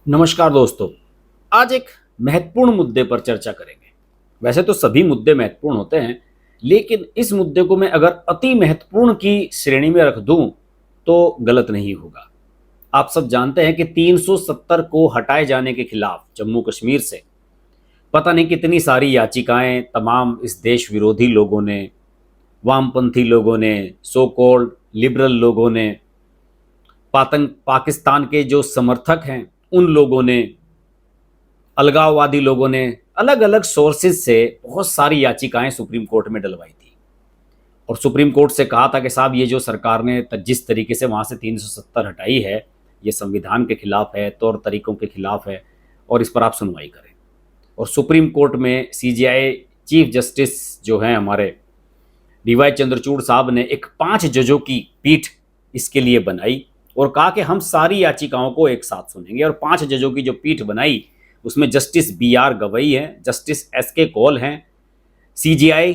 नमस्कार दोस्तों। आज एक महत्वपूर्ण मुद्दे पर चर्चा करेंगे। वैसे तो सभी मुद्दे महत्वपूर्ण होते हैं, लेकिन इस मुद्दे को मैं अगर अति महत्वपूर्ण की श्रेणी में रख दूं तो गलत नहीं होगा। आप सब जानते हैं कि 370 को हटाए जाने के खिलाफ जम्मू कश्मीर से पता नहीं कितनी सारी याचिकाएं तमाम इस देश विरोधी लोगों ने, वामपंथी लोगों ने, सो कॉल्ड लिबरल लोगों ने, पाकिस्तान के जो समर्थक हैं उन लोगों ने, अलगाववादी लोगों ने अलग अलग सोर्सेज से बहुत सारी याचिकाएं सुप्रीम कोर्ट में डलवाई थी। और सुप्रीम कोर्ट से कहा था कि साहब ये जो सरकार ने जिस तरीके से वहाँ से 370 हटाई है ये संविधान के खिलाफ है, तौर तरीकों के खिलाफ है और इस पर आप सुनवाई करें। और सुप्रीम कोर्ट में सीजेआई चीफ जस्टिस जो हैं हमारे डीवाई चंद्रचूड़ साहब ने एक 5 जजों की पीठ इसके लिए बनाई और कहा कि हम सारी याचिकाओं को एक साथ सुनेंगे। और 5 जजों की जो पीठ बनाई उसमें जस्टिस BR गवई हैं, जस्टिस SK कौल हैं, CJI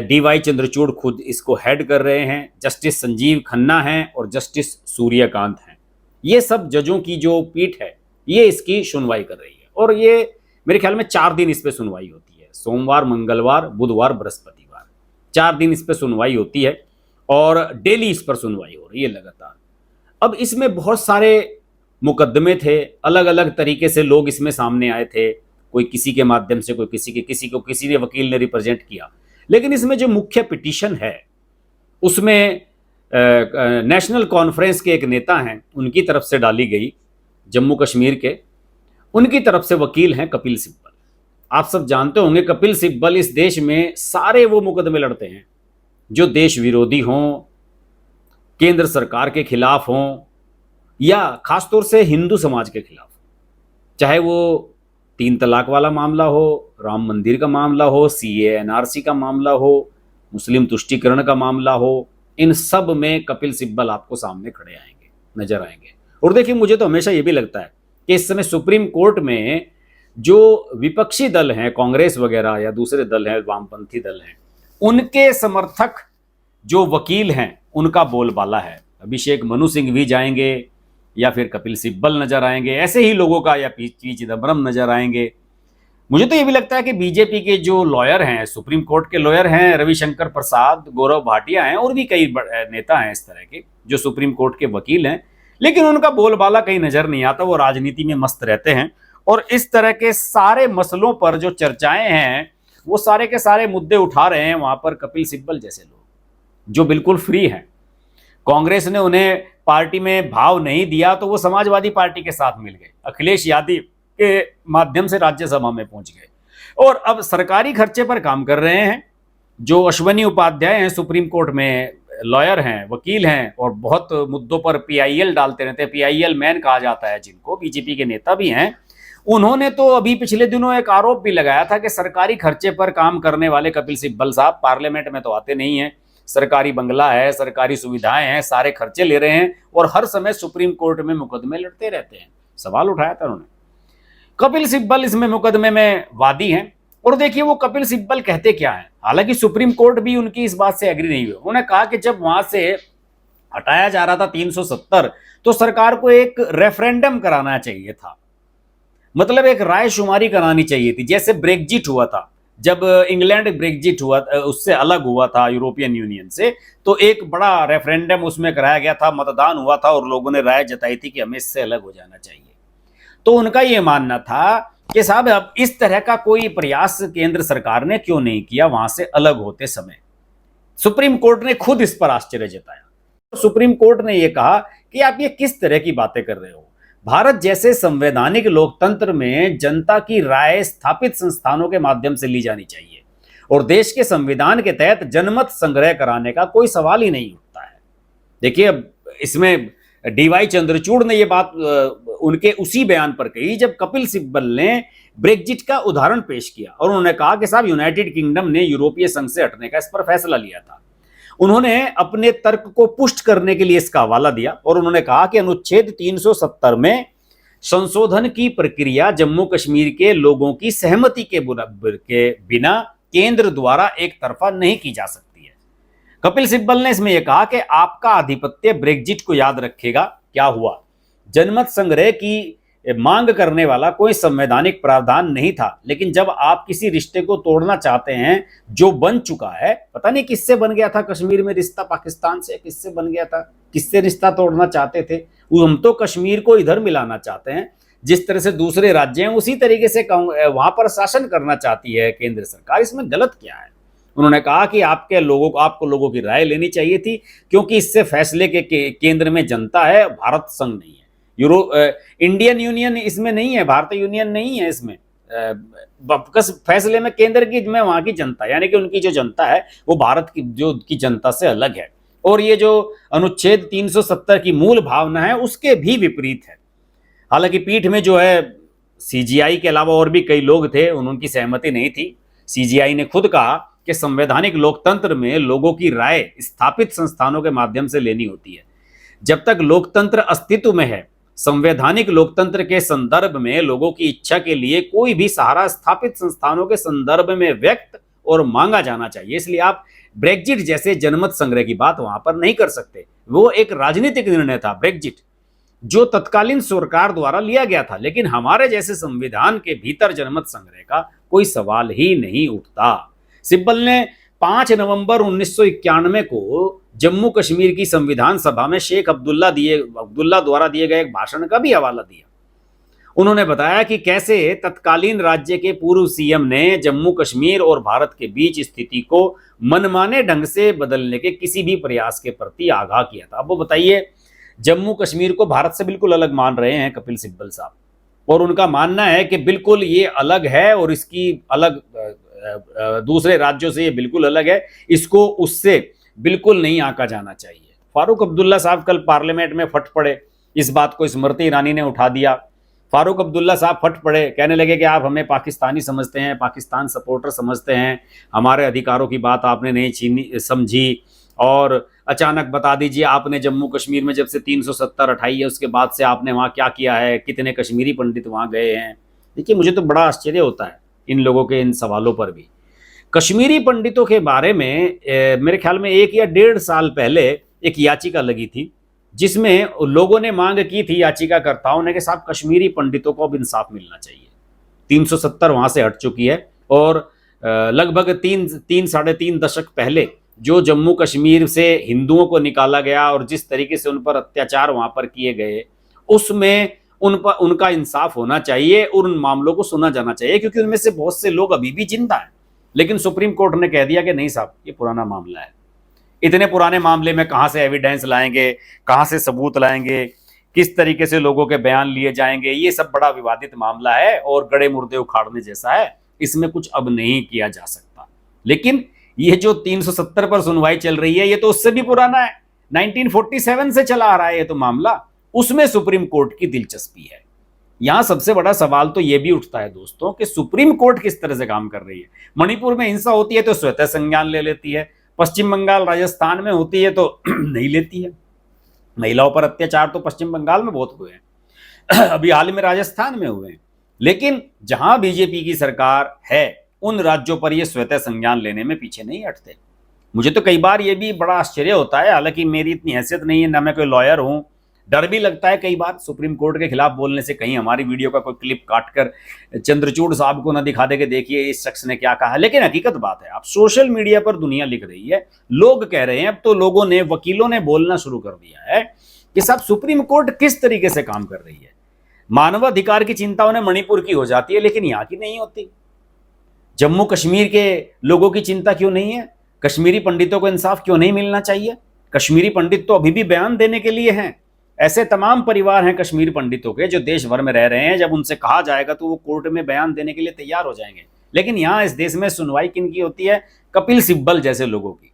DY चंद्रचूड़ खुद इसको हेड कर रहे हैं, जस्टिस संजीव खन्ना हैं और जस्टिस सूर्यकांत हैं। ये सब जजों की जो पीठ है ये इसकी सुनवाई कर रही है। और ये मेरे ख्याल में 4 दिन इस पर सुनवाई होती है, सोमवार, मंगलवार, बुधवार, बृहस्पतिवार, 4 दिन इस पर सुनवाई होती है और डेली इस पर सुनवाई हो रही है लगातार। अब इसमें बहुत सारे मुकदमे थे, अलग अलग तरीके से लोग इसमें सामने आए थे, कोई किसी के माध्यम से, कोई किसी ने वकील ने रिप्रेजेंट किया। लेकिन इसमें जो मुख्य पिटीशन है उसमें नेशनल कॉन्फ्रेंस के एक नेता हैं उनकी तरफ से डाली गई, जम्मू कश्मीर के, उनकी तरफ से वकील हैं कपिल सिब्बल। आप सब जानते होंगे कपिल सिब्बल इस देश में सारे वो मुकदमे लड़ते हैं जो देश विरोधी हों, केंद्र सरकार के खिलाफ हों या खासतौर से हिंदू समाज के खिलाफ, चाहे वो 3 तलाक वाला मामला हो, राम मंदिर का मामला हो, CAA NRC का मामला हो, मुस्लिम तुष्टीकरण का मामला हो, इन सब में कपिल सिब्बल आपको सामने खड़े आएंगे, नजर आएंगे। और देखिए मुझे तो हमेशा ये भी लगता है कि इस समय सुप्रीम कोर्ट में जो विपक्षी दल हैं, कांग्रेस वगैरह या दूसरे दल हैं, वामपंथी दल हैं, उनके समर्थक जो वकील हैं उनका बोलबाला है। अभिषेक मनु सिंह भी जाएंगे या फिर कपिल सिब्बल नजर आएंगे, ऐसे ही लोगों का, या पी चिदम्बरम नजर आएंगे। मुझे तो ये भी लगता है कि बीजेपी के जो लॉयर हैं, सुप्रीम कोर्ट के लॉयर हैं, रविशंकर प्रसाद, गौरव भाटिया हैं और भी कई नेता हैं इस तरह के जो सुप्रीम कोर्ट के वकील हैं, लेकिन उनका बोलबाला कहीं नजर नहीं आता। वो राजनीति में मस्त रहते हैं और इस तरह के सारे मसलों पर जो चर्चाएं हैं वो सारे के सारे मुद्दे उठा रहे हैं वहां पर कपिल सिब्बल जैसे लोग जो बिल्कुल फ्री हैं। कांग्रेस ने उन्हें पार्टी में भाव नहीं दिया तो वो समाजवादी पार्टी के साथ मिल गए, अखिलेश यादव के माध्यम से राज्यसभा में पहुंच गए और अब सरकारी खर्चे पर काम कर रहे हैं। जो अश्वनी उपाध्याय हैं, सुप्रीम कोर्ट में लॉयर हैं, वकील हैं और बहुत मुद्दों पर PIL डालते रहते हैं, PIL मैन कहा जाता है जिनको, बीजेपी के नेता भी हैं, उन्होंने तो अभी पिछले दिनों एक आरोप भी लगाया था कि सरकारी खर्चे पर काम करने वाले कपिल सिब्बल साहब पार्लियामेंट में तो आते नहीं हैं, सरकारी बंगला है, सरकारी सुविधाएं हैं, सारे खर्चे ले रहे हैं और हर समय सुप्रीम कोर्ट में मुकदमे लड़ते रहते हैं। सवाल उठाया था उन्होंने। कपिल सिब्बल इसमें मुकदमे में वादी हैं और देखिए वो कपिल सिब्बल कहते क्या है। हालांकि सुप्रीम कोर्ट भी उनकी इस बात से एग्री नहीं हुई। उन्होंने कहा कि जब वहां से हटाया जा रहा था 370 तो सरकार को एक रेफरेंडम कराना चाहिए था, मतलब एक रायशुमारी करानी चाहिए थी। जैसे ब्रेक्जिट हुआ था, जब इंग्लैंड ब्रेक्जिट हुआ, उससे अलग हुआ था यूरोपियन यूनियन से, तो एक बड़ा रेफरेंडम उसमें कराया गया था, मतदान हुआ था और लोगों ने राय जताई थी कि हमें इससे अलग हो जाना चाहिए। तो उनका यह मानना था कि साहब अब इस तरह का कोई प्रयास केंद्र सरकार ने क्यों नहीं किया वहां से अलग होते समय। सुप्रीम कोर्ट ने खुद इस पर आश्चर्य जताया। सुप्रीम कोर्ट ने यह कहा कि आप ये किस तरह की बातें कर रहे हो, भारत जैसे संवैधानिक लोकतंत्र में जनता की राय स्थापित संस्थानों के माध्यम से ली जानी चाहिए और देश के संविधान के तहत जनमत संग्रह कराने का कोई सवाल ही नहीं उठता है। देखिए अब इसमें DY चंद्रचूड़ ने यह बात उनके उसी बयान पर कही जब कपिल सिब्बल ने ब्रेक्जिट का उदाहरण पेश किया और उन्होंने कहा कि साहब यूनाइटेड किंगडम ने यूरोपीय संघ से हटने का इस पर फैसला लिया था। उन्होंने अपने तर्क को पुष्ट करने के लिए इसका हवाला दिया और उन्होंने कहा कि अनुच्छेद 370 में संशोधन की प्रक्रिया जम्मू कश्मीर के लोगों की सहमति के बिना केंद्र द्वारा एक तरफा नहीं की जा सकती है। कपिल सिब्बल ने इसमें यह कहा कि आपका आधिपत्य ब्रेक्जिट को याद रखेगा क्या हुआ, जनमत संग्रह की मांग करने वाला कोई संवैधानिक प्रावधान नहीं था। लेकिन जब आप किसी रिश्ते को तोड़ना चाहते हैं जो बन चुका है, पता नहीं किससे बन गया था कश्मीर में रिश्ता, पाकिस्तान से किससे बन गया था, किससे रिश्ता तोड़ना चाहते थे। हम तो कश्मीर को इधर मिलाना चाहते हैं, जिस तरह से दूसरे राज्य हैं उसी तरीके से वहां पर शासन करना चाहती है केंद्र सरकार। इसमें गलत क्या है? उन्होंने कहा कि आपको लोगों की राय लेनी चाहिए थी, क्योंकि इससे फैसले के केंद्र में जनता है, भारत संघ नहीं है, इंडियन यूनियन इसमें नहीं है, भारतीय यूनियन नहीं है इसमें। फैसले में केंद्र की में वहां की जनता, यानी कि उनकी जो जनता है वो भारत की जनता से अलग है। और ये जो अनुच्छेद 370 की मूल भावना है उसके भी विपरीत है। हालांकि पीठ में जो है सीजीआई के अलावा और भी कई लोग थे, उनकी सहमति नहीं थी। सीजीआई ने खुद कहा कि संवैधानिक लोकतंत्र में लोगों की राय स्थापित संस्थानों के माध्यम से लेनी होती है। जब तक लोकतंत्र अस्तित्व में है, संवैधानिक लोकतंत्र के संदर्भ में लोगों की इच्छा के लिए कोई भी सहारा स्थापित संस्थानों के संदर्भ में व्यक्त और मांगा जाना चाहिए। इसलिए आप ब्रेक्जिट जैसे जनमत संग्रह की बात वहां पर नहीं कर सकते। वो एक राजनीतिक निर्णय था ब्रेक्जिट, जो तत्कालीन सरकार द्वारा लिया गया था, लेकिन हमारे जैसे संविधान के भीतर जनमत संग्रह का कोई सवाल ही नहीं उठता। सिब्बल ने 5 नवंबर 1991 को जम्मू कश्मीर की संविधान सभा में शेख अब्दुल्ला द्वारा दिए गए एक भाषण का भी हवाला दिया। उन्होंने बताया कि कैसे तत्कालीन राज्य के पूर्व सीएम ने जम्मू कश्मीर और भारत के बीच स्थिति को मनमाने ढंग से बदलने के किसी भी प्रयास के प्रति आगाह किया था। अब वो बताइए, जम्मू कश्मीर को भारत से बिल्कुल अलग मान रहे हैं कपिल सिब्बल साहब, और उनका मानना है कि बिल्कुल ये अलग है और इसकी अलग दूसरे राज्यों से ये बिल्कुल अलग है, इसको उससे बिल्कुल नहीं आंका जाना चाहिए। फारूक अब्दुल्ला साहब कल पार्लियामेंट में फट पड़े, इस बात को स्मृति ईरानी ने उठा दिया। फारूक अब्दुल्ला साहब फट पड़े, कहने लगे कि आप हमें पाकिस्तानी समझते हैं, पाकिस्तान सपोर्टर समझते हैं, हमारे अधिकारों की बात आपने नहीं समझी, और अचानक बता दीजिए आपने जम्मू कश्मीर में जब से 370 हटाई है उसके बाद से आपने वहाँ क्या किया है, कितने कश्मीरी पंडित वहाँ गए हैं। देखिए, मुझे तो बड़ा आश्चर्य होता है इन लोगों के इन सवालों पर भी। कश्मीरी पंडितों के बारे में मेरे ख्याल में 1 या 1.5 साल पहले एक याचिका लगी थी, जिसमें लोगों ने मांग की थी, याचिकाकर्ताओं ने, कि साहब कश्मीरी पंडितों को अब इंसाफ मिलना चाहिए। 370 वहां से हट चुकी है, और लगभग 3-3.5 दशक पहले जो जम्मू कश्मीर से हिंदुओं को निकाला गया और जिस तरीके से उन पर अत्याचार वहां पर किए गए, उसमें उनका इंसाफ होना चाहिए और उन मामलों को सुना जाना चाहिए, क्योंकि उनमें से बहुत से लोग अभी भी जिंदा हैं। लेकिन सुप्रीम कोर्ट ने कह दिया कि नहीं साहब, ये पुराना मामला है। इतने पुराने मामले में कहां से एविडेंस लाएंगे, कहां से सबूत लाएंगे, किस तरीके से लोगों के बयान लिए जाएंगे, ये सब बड़ा विवादित मामला है और गड़े मुर्दे उखाड़ने जैसा है, इसमें कुछ अब नहीं किया जा सकता। लेकिन ये जो 370 पर सुनवाई चल रही है, ये तो उससे भी पुराना है, 1947 से चला आ रहा है ये तो मामला, उसमें सुप्रीम कोर्ट की दिलचस्पी है। यहां सबसे बड़ा सवाल तो यह भी उठता है दोस्तों कि सुप्रीम कोर्ट किस तरह से काम कर रही है। मणिपुर में हिंसा होती है तो स्वतः संज्ञान ले लेती है, पश्चिम बंगाल राजस्थान में होती है तो नहीं लेती है। महिलाओं पर अत्याचार तो पश्चिम बंगाल में बहुत हुए हैं, अभी हाल में राजस्थान में हुए हैं, लेकिन जहां बीजेपी की सरकार है उन राज्यों पर यह स्वतः संज्ञान लेने में पीछे नहीं हटते। मुझे तो कई बार यह भी बड़ा आश्चर्य होता है, हालांकि मेरी इतनी हैसियत नहीं है, ना मैं कोई लॉयर हूं, डर भी लगता है कई बार सुप्रीम कोर्ट के खिलाफ बोलने से, कहीं हमारी वीडियो का कोई क्लिप काटकर चंद्रचूड़ साहब को ना दिखा दे के देखिए इस शख्स ने क्या कहा। लेकिन हकीकत बात है, अब सोशल मीडिया पर दुनिया लिख रही है, लोग कह रहे हैं, अब तो लोगों ने, वकीलों ने बोलना शुरू कर दिया है कि साहब सुप्रीम कोर्ट किस तरीके से काम कर रही है। मानवाधिकार की चिंता उन्हें मणिपुर की हो जाती है, लेकिन यहां की नहीं होती। जम्मू कश्मीर के लोगों की चिंता क्यों नहीं है? कश्मीरी पंडितों को इंसाफ क्यों नहीं मिलना चाहिए? कश्मीरी पंडित तो अभी भी बयान देने के लिए हैं। ऐसे तमाम परिवार हैं कश्मीरी पंडितों के जो देश भर में रह रहे हैं, जब उनसे कहा जाएगा तो वो कोर्ट में बयान देने के लिए तैयार हो जाएंगे। लेकिन यहाँ इस देश में सुनवाई किनकी होती है? कपिल सिब्बल जैसे लोगों की,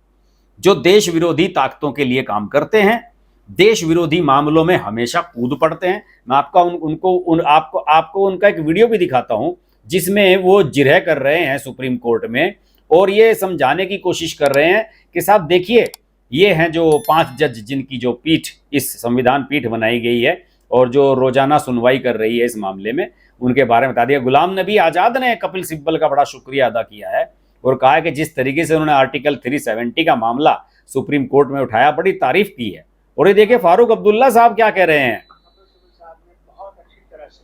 जो देश विरोधी ताकतों के लिए काम करते हैं, देश विरोधी मामलों में हमेशा कूद पड़ते हैं। मैं आपको उनका एक वीडियो भी दिखाता हूं जिसमें वो जिरह कर रहे हैं सुप्रीम कोर्ट में और ये समझाने की कोशिश कर रहे हैं कि साहब देखिए, ये हैं जो 5 जज जिनकी जो पीठ, इस संविधान पीठ बनाई गई है और जो रोजाना सुनवाई कर रही है इस मामले में, उनके बारे में बता दिया। गुलाम नबी आज़ाद ने कपिल सिब्बल का बड़ा शुक्रिया अदा किया है और कहा है कि जिस तरीके से उन्होंने आर्टिकल 370 का मामला सुप्रीम कोर्ट में उठाया, बड़ी तारीफ की है। और ये देखिए फारूक अब्दुल्ला साहब क्या कह रहे हैं। बहुत अच्छी तरह से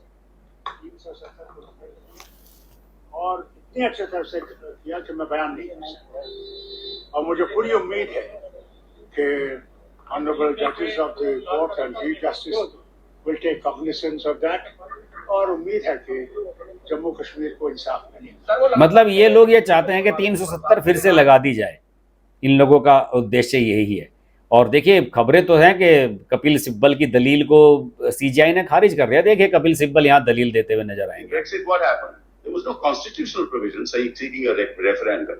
इतनी अच्छी तरह से किया कि मैं बयान नहीं कर सकता। और मुझे पूरी उम्मीद है कि ऑनरेबल जजेस of the court and chief justice will take cognizance of that, और उम्मीद है कि जम्मू कश्मीर को इंसाफ मिलेगा। मतलब ये लोग ये चाहते हैं कि 370 फिर से लगा दी जाए, इन लोगों का उद्देश्य यही है। और देखिए खबरें तो हैं कि कपिल सिब्बल की दलील को सीजीआई ने खारिज कर दिया। देखिए कपिल सिब्बल यहाँ दलील देते हुए नजर आएंगे। Brexit, what happened? There was no constitutional provision seeking a referendum.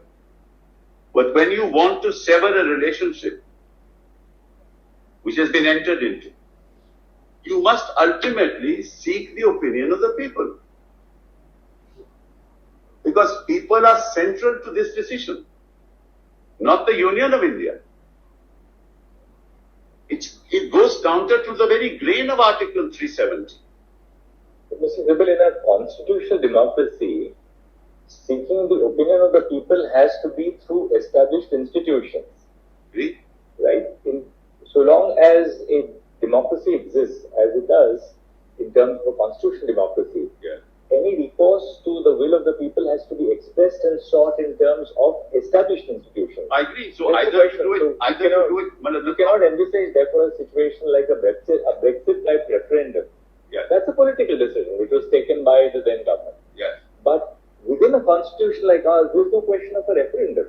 But when you want to sever a relationship which has been entered into, you must ultimately seek the opinion of the people. Because people are central to this decision, not the Union of India. It goes counter to the very grain of Article 370. Mr. Zibal, in a constitutional democracy, seeking the opinion of the people has to be through established institutions. Agree? Right? So long as a democracy exists, as it does, in terms of a constitutional democracy, any recourse to the will of the people has to be expressed and sought in terms of established institutions. I agree. So That's either the you question. do it, So either you do it. you cannot envisage, therefore, a situation like a Brexit type referendum. Yes. That's a political decision which was taken by the then government. Yes. But within a constitution like ours, there's no question of a referendum.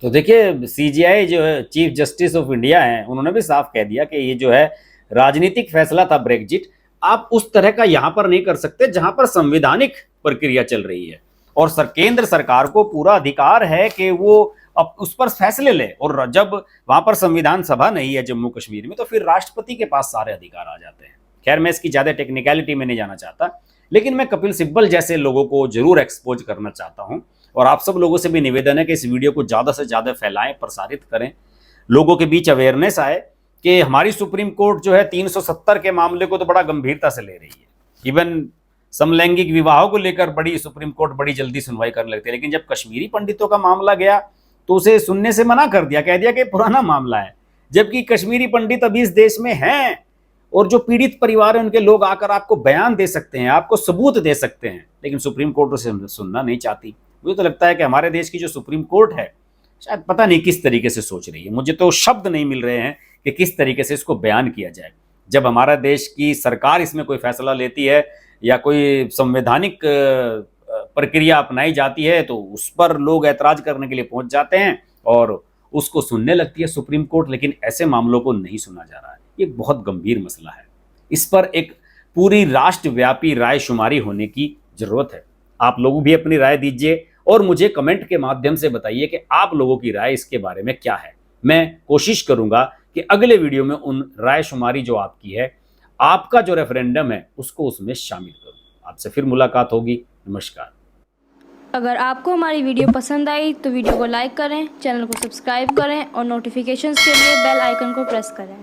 तो देखिए CGI जो है chief justice of India हैं, उन्होंने भी साफ कह दिया कि ये जो है राजनीतिक फैसला था ब्रेक्जिट, आप उस तरह का यहां पर नहीं कर सकते जहां पर संवैधानिक प्रक्रिया चल रही है। और केंद्र सरकार को पूरा अधिकार है कि वो अब उस पर फैसले ले। और जब वहां पर संविधान सभा नहीं है जम्मू कश्मीर में, तो फिर राष्ट्रपति के पास सारे अधिकार आ जाते हैं। खैर मैं इसकी ज्यादा टेक्निकलिटी में नहीं जाना चाहता, लेकिन मैं कपिल सिब्बल जैसे लोगों को जरूर एक्सपोज करना चाहता हूं। और आप सब लोगों से भी निवेदन है कि इस वीडियो को ज्यादा से ज्यादा फैलाएं, प्रसारित करें, लोगों के बीच अवेयरनेस आए कि हमारी सुप्रीम कोर्ट जो है 370 के मामले को तो बड़ा गंभीरता से ले रही है। इवन समलैंगिक विवाहों को लेकर बड़ी सुप्रीम कोर्ट बड़ी जल्दी सुनवाई करने लगती है, लेकिन जब कश्मीरी पंडितों का मामला गया तो उसे सुनने से मना कर दिया, कह दिया कि पुराना मामला है। जबकि कश्मीरी पंडित अभी इस देश में हैं और जो पीड़ित परिवार है उनके लोग आकर आपको बयान दे सकते हैं, आपको सबूत दे सकते हैं, लेकिन सुप्रीम कोर्ट उसे सुनना नहीं चाहती। मुझे तो लगता है कि हमारे देश की जो सुप्रीम कोर्ट है शायद पता नहीं किस तरीके से सोच रही है। मुझे तो शब्द नहीं मिल रहे हैं कि किस तरीके से इसको बयान किया जाए। जब हमारा देश की सरकार इसमें कोई फैसला लेती है या कोई संवैधानिक प्रक्रिया अपनाई जाती है तो उस पर लोग ऐतराज करने के लिए पहुंच जाते हैं और उसको सुनने लगती है सुप्रीम कोर्ट, लेकिन ऐसे मामलों को नहीं सुना जा रहा है। ये बहुत गंभीर मसला है, इस पर एक पूरी राष्ट्रव्यापी राय शुमारी होने की जरूरत है। आप लोग भी अपनी राय दीजिए और मुझे कमेंट के माध्यम से बताइए कि आप लोगों की राय इसके बारे में क्या है। मैं कोशिश करूंगा कि अगले वीडियो में उन राय शुमारी जो आपकी है, आपका जो रेफरेंडम है, उसको उसमें शामिल करूं। आपसे फिर मुलाकात होगी। नमस्कार। अगर आपको हमारी वीडियो पसंद आई तो वीडियो को लाइक करें, चैनल को सब्सक्राइब करें और नोटिफिकेशंस के लिए बेल आइकन को प्रेस करें।